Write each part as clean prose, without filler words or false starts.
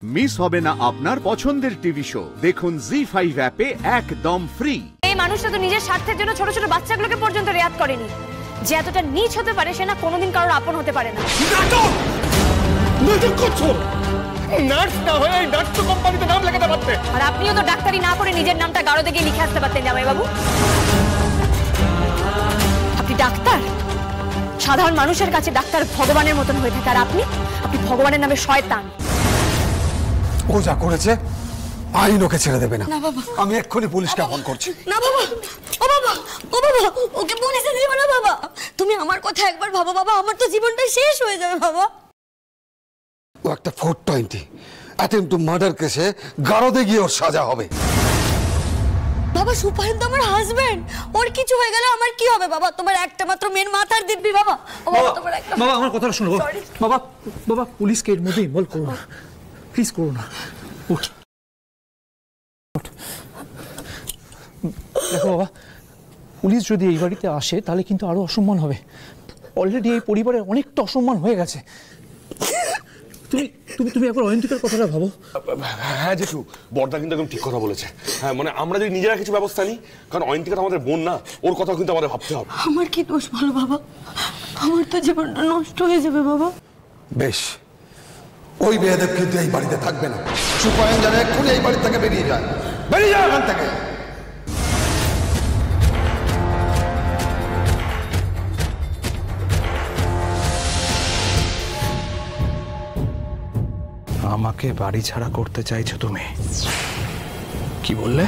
Miss হবে না আপনার পছন্দের টিভি শো। দেখুন জি5 অ্যাপে একদম ফ্রি। এই মানুষটা তো নিজের স্বার্থের জন্য ছোট ছোট বাচ্চাগুলোকে পর্যন্ত রেয়াত করেনি। যে এতটা নীচ হতে পারে সে না কোনোদিন কারোর আপন হতে পারে না। নার্স না হয়ে নার্স তো কোম্পানিতে নাম লেখাতে পারতে। আর আপনিও তো ডাক্তারি না করে নিজের নামটা গারদে গিয়ে লিখে আসতে পারতেন জামাই বাবু। আপনি ডাক্তার, সাধারণ মানুষের কাছে ডাক্তার ভগবানের মতন হয়ে থাকে, আর আপনি ভগবানের নামে শয়তান। ও যা করেছে আইন ওকে ছেড়ে দেবে না। না বাবা, আমি এক্ষুনি পুলিশকে ফোন করছি। না বাবা, ও বাবা, ও বাবা, ওকে পুলিশে দিও না বাবা। তুমি আমার কথা একবার ভাবো বাবা, আমার তো জীবনটা শেষ হয়ে যাবে বাবা। ও একটা 420 অ্যাটেম্পট টু মার্ডার কেসে গারদে গিয়ে ওর সাজা হবে। বাবা সুপারন তো আমার হাজবেন্ড, ওর কিছু হয়ে গেলে আমার কি হবে বাবা? তোমার একটা মাত্র মেয়ের মাথার দিব্যি বাবা। ও বাবা তোমার একটা বাবা আমার কথাটা শুনো বাবা। বাবা পুলিশকে এর মধ্যে ইনভলভ করো না, প্লিজ করো না। দেখো বাবা, পুলিশ যদি এই বাড়িতে আসে তাহলে কিন্তু আরো অসম্মান হবে। অলরেডি এই পরিবারের অনেকটা অসম্মান হয়ে গেছে। তুমি একবার অয়ন্তিকার কথাটা ভাবো। হ্যাঁ জেঠু, বড়দা কিন্তু একদম ঠিক কথা বলেছে। হ্যাঁ মানে আমরা যদি নিজেরা কিছু ব্যবস্থা নিই, কারণ অয়ন্তিকা তো আমাদের বোন না, ওর কথা কিন্তু আমাদের ভাবতে হবে। আমার কি দোষ বলো বাবা? আমার তো জীবনটা নষ্ট হয়ে যাবে বাবা। বেশ, ওই বেয়াদব কিন্তু এই বাড়িতে থাকবে না। সুপারন যেন এক্ষুনি এই বাড়ি থেকে বেরিয়ে যায়। বেরিয়ে যায় এখান থেকে। আমাকে বাড়ি ছাড়া করতে চাইছো তুমি? কি বললে?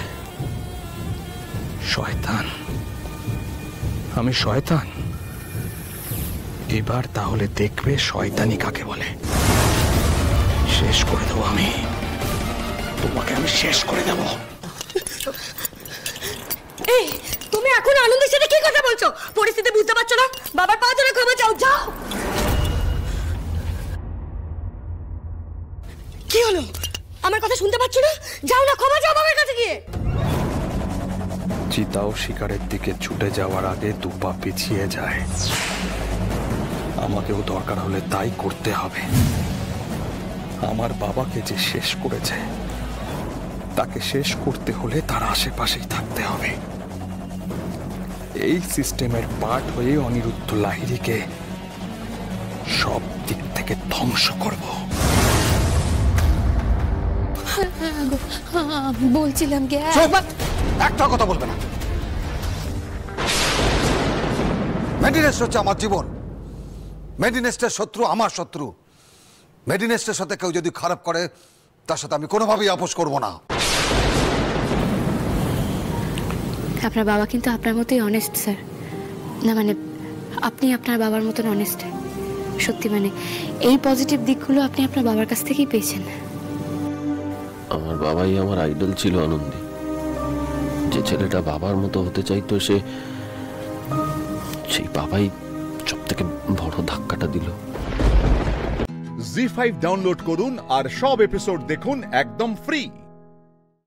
শয়তান? আমি শয়তান? এবার তাহলে দেখবে শয়তানি কাকে বলে। শেষ করে দেবো আমি তোমাকে, আমি শেষ করে দেবো। এই তুমি এখন আনন্দের সাথে কি কথা বলছো? পরিস্থিতি বুঝতে পারছো না? বাবার পাওয়া ধরে ক্ষমা চাও, যাও। কি হলো? আমার কথা শুনতে পাচ্ছ না? যাও না, ক্ষমা চাও বাবার কাছে গিয়ে। চিতাও শিকারের দিকে ছুটে যাওয়ার আগে দুপা পিছিয়ে যায়। আমাকেও দরকার হলে তাই করতে হবে। আমার বাবাকে যে শেষ করেছে তাকে শেষ করতে হলে তার আশেপাশেই থাকতে হবে। এই সিস্টেমের পার্ট হয়ে অনিরুদ্ধ লাহিড়ীকে সব দিক থেকে ধ্বংস করব। বলছিলাম কি একটা কথা বলবে না। মেডিনেস্ট হচ্ছে আমার জীবন। মেডিনেস্টের শত্রু আমার শত্রু। মেডিনেস্টের সাথে কেউ যদি খারাপ করে তার সাথে আমি কোনোভাবেই আপোষ করব না। আপনার বাবা কিন্তু আপনার মতোই অনেস্ট স্যার। না মানে আপনি আপনার বাবার মতন অনেস্ট। সত্যি মানে এই পজিটিভ দিকগুলো আপনি আপনার বাবার কাছ থেকেই পেয়েছেন। আমার বাবাই আমার আইডল ছিল আনন্দী। যে ছেলেটা বাবার মতো হতে চাইতো সেই বাবাই সব থেকে বড় ধাক্কাটা দিল। জি5 ডাউনলোড করুন আর সব এপিসোড দেখুন একদম ফ্রি।